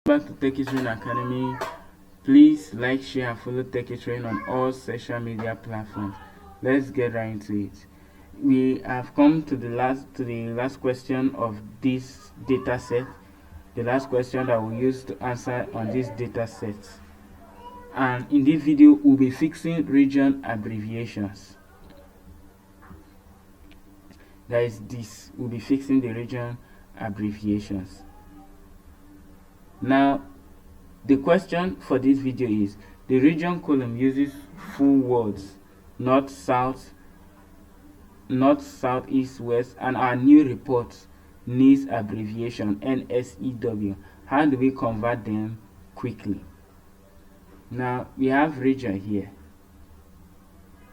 Back to Train Academy. Please like, share, and follow Train on all social media platforms. Let's get right into it. We have come to the last question of this data set. The last question that we use to answer on this data set. And in this video, we'll be fixing region abbreviations. That is this. We'll be fixing the region abbreviations. Now, the question for this video is, the region column uses full words, north, south, east, west, and our new report needs abbreviation NSEW. How do we convert them quickly? Now, we have region here,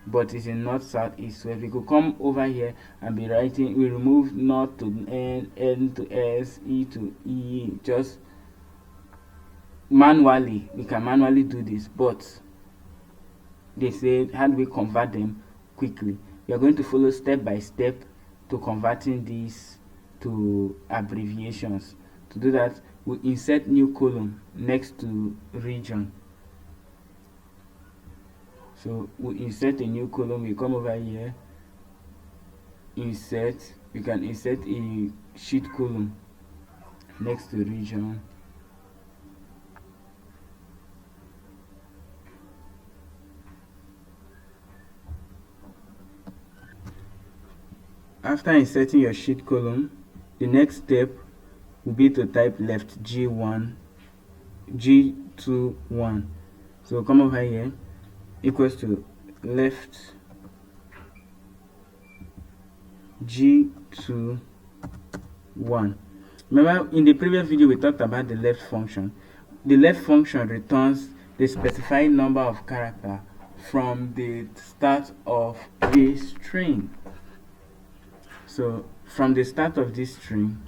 but it's in north, south, east, west. We could come over here and be writing, we remove north to N, N to S, E to E, just manually. We can manually do this, but they said, how do we convert them quickly? We are going to follow step by step to converting these to abbreviations. To do that, we insert new column next to region. So we insert a new column. We come over here, insert. We can insert a sheet column next to region. After inserting your sheet column, the next step will be to type left G1, G21. So come over here, equals to left G21. Remember, in the previous video we talked about the left function. The left function returns the specified number of characters from the start of a string. So from the start of this string,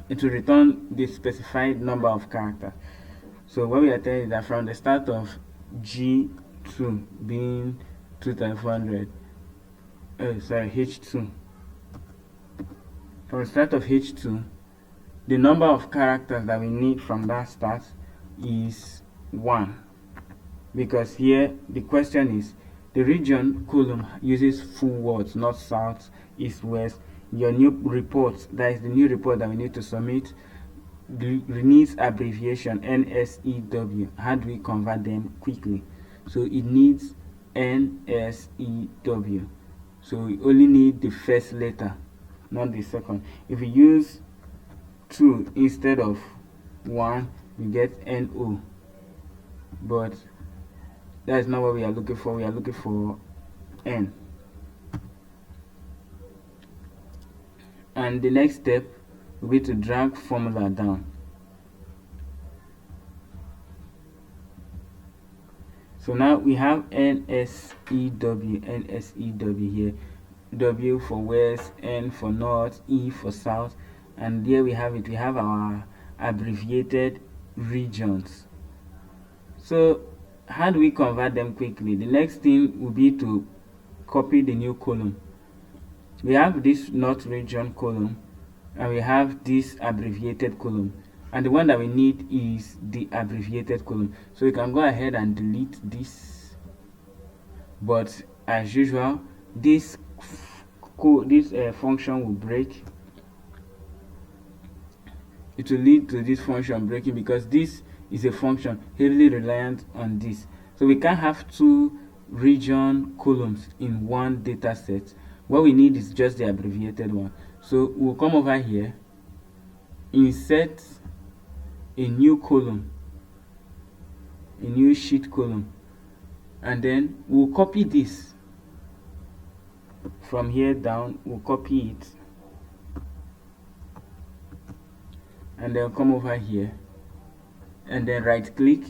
it will return the specified number of characters. So what we are telling is that from the start of G2 being 2400, H2. From the start of H2, the number of characters that we need from that start is 1. Because here the question is, the region column uses full words, north, south, east, west. Your new report, that is the new report that we need to submit, needs abbreviation NSEW. How do we convert them quickly? So it needs NSEW. So we only need the first letter, not the second. If we use 2 instead of 1, we get NO. But that is not what we are looking for. We are looking for N. And the next step will be to drag formula down. So now we have NSEW here. W for west, N for north, E for south, and there we have it. We have our abbreviated regions. So how do we convert them quickly? The next thing will be to copy the new column. We have this north region column, and we have this abbreviated column, and the one that we need is the abbreviated column. So we can go ahead and delete this, but as usual, this function will break. It will lead to this function breaking because this is a function heavily reliant on this. So we can't have 2 region columns in one data set. What we need is just the abbreviated one. So we'll come over here, insert a new column, a new sheet column, and then we'll copy this from here down. We'll copy it and then come over here and then right click,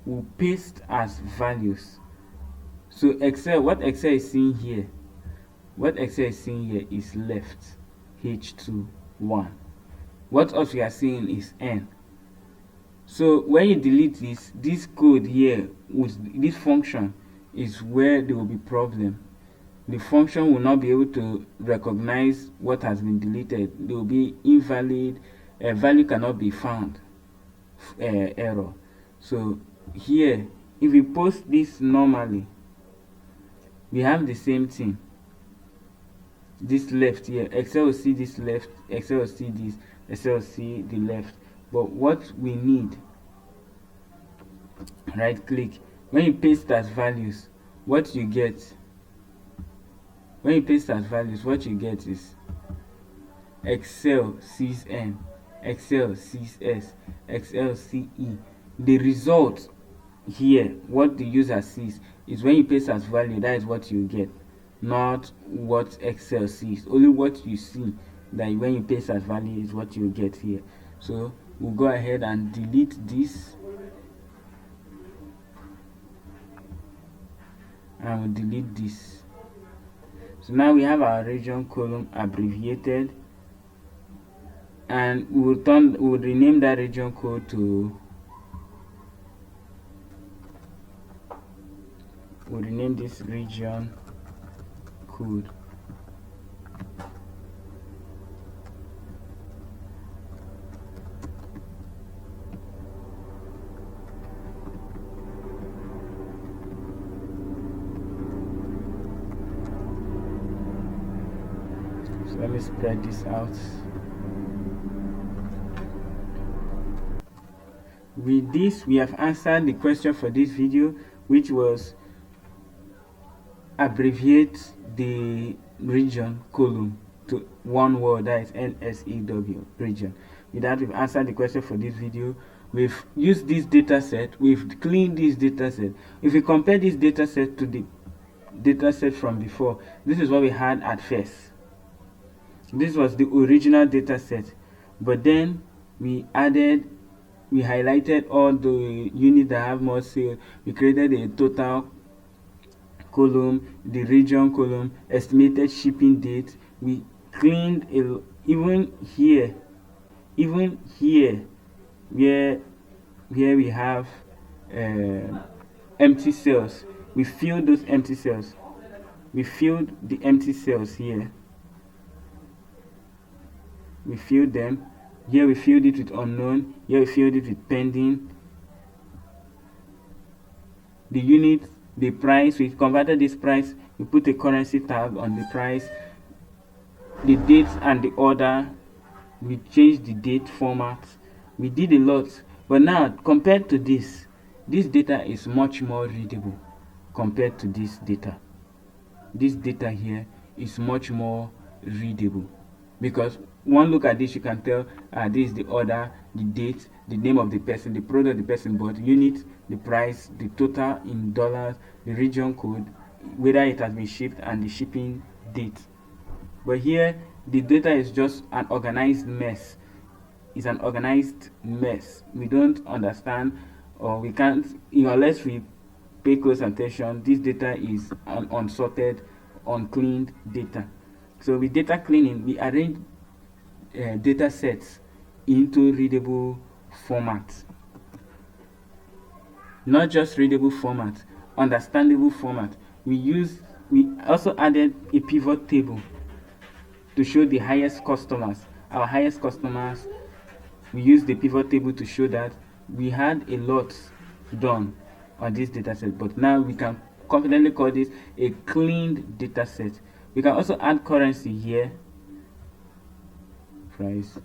we'll paste as values. So Excel, what Excel is seeing here is left H21. What else we are seeing is N. So when you delete this code here with this function is where there will be problem. The function will not be able to recognize what has been deleted. There will be invalid, a value cannot be found. error. So here, if we post this normally, we have the same thing. This left here, Excel will see this left, Excel will see this, Excel will see the left. But what we need, right click, when you paste as values, what you get, when you paste as values, what you get is Excel sees N, Excel sees S, Excel sees E. The result here, what the user sees, is when you paste as value, that is what you get, not what Excel sees. Only what you see, that when you paste as value, is what you get here. So we'll go ahead and delete this, and we'll delete this. So now we have our region column abbreviated, and we'll rename that region code to, we'll rename this region code. So let me spread this out. With this, we have answered the question for this video, which was abbreviate the region column to one word, that is NSEW, region. With that, we've answered the question for this video. We've used this data set, we've cleaned this data set. If we compare this data set to the data set from before, this is what we had at first. This was the original data set, but then we highlighted all the units that have more sales. We created a total column, the region column, estimated shipping date. We cleaned even here where we have empty cells. We filled those empty cells. We filled the empty cells here. We filled them. Here we filled it with unknown. Here we filled it with pending. The unit, the price, we converted this price. We put a currency tag on the price. The dates and the order, we changed the date format. We did a lot. But now, compared to this data is much more readable compared to this data. This data here is much more readable, because one look at this, you can tell this is the order, the date, the name of the person, the product the person bought, unit, the price, the total in dollars, the region code, whether it has been shipped, and the shipping date. But here the data is just an organized mess. It's an organized mess. We don't understand, or we can't, unless we pay close attention. This data is an unsorted, uncleaned data. So with data cleaning, we arrange data sets into readable format. Not just readable format, understandable format. We also added a pivot table to show the highest customers, our highest customers. We used the pivot table to show that we had a lot done on this data set, but now we can confidently call this a cleaned data set. We can also add currency here, price,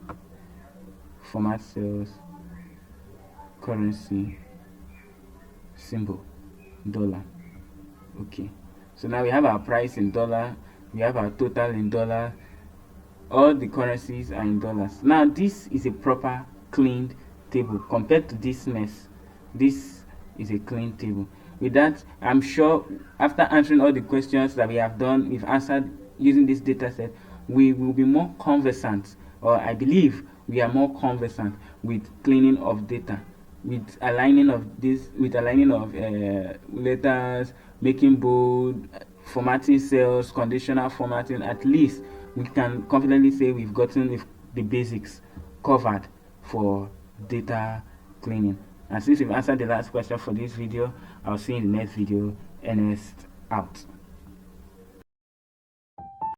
format cells, currency, symbol, dollar. Okay, so now we have our price in dollar, we have our total in dollar, all the currencies are in dollars. Now this is a proper cleaned table compared to this mess. This is a clean table. With that, I'm sure after answering all the questions that we have done, we've answered using this data set, we will be more conversant, or I believe we are more conversant with cleaning of data, with aligning of letters, making bold, formatting cells, conditional formatting. At least we can confidently say we've gotten the basics covered for data cleaning. And since we've answered the last question for this video, I'll see you in the next video. NS out.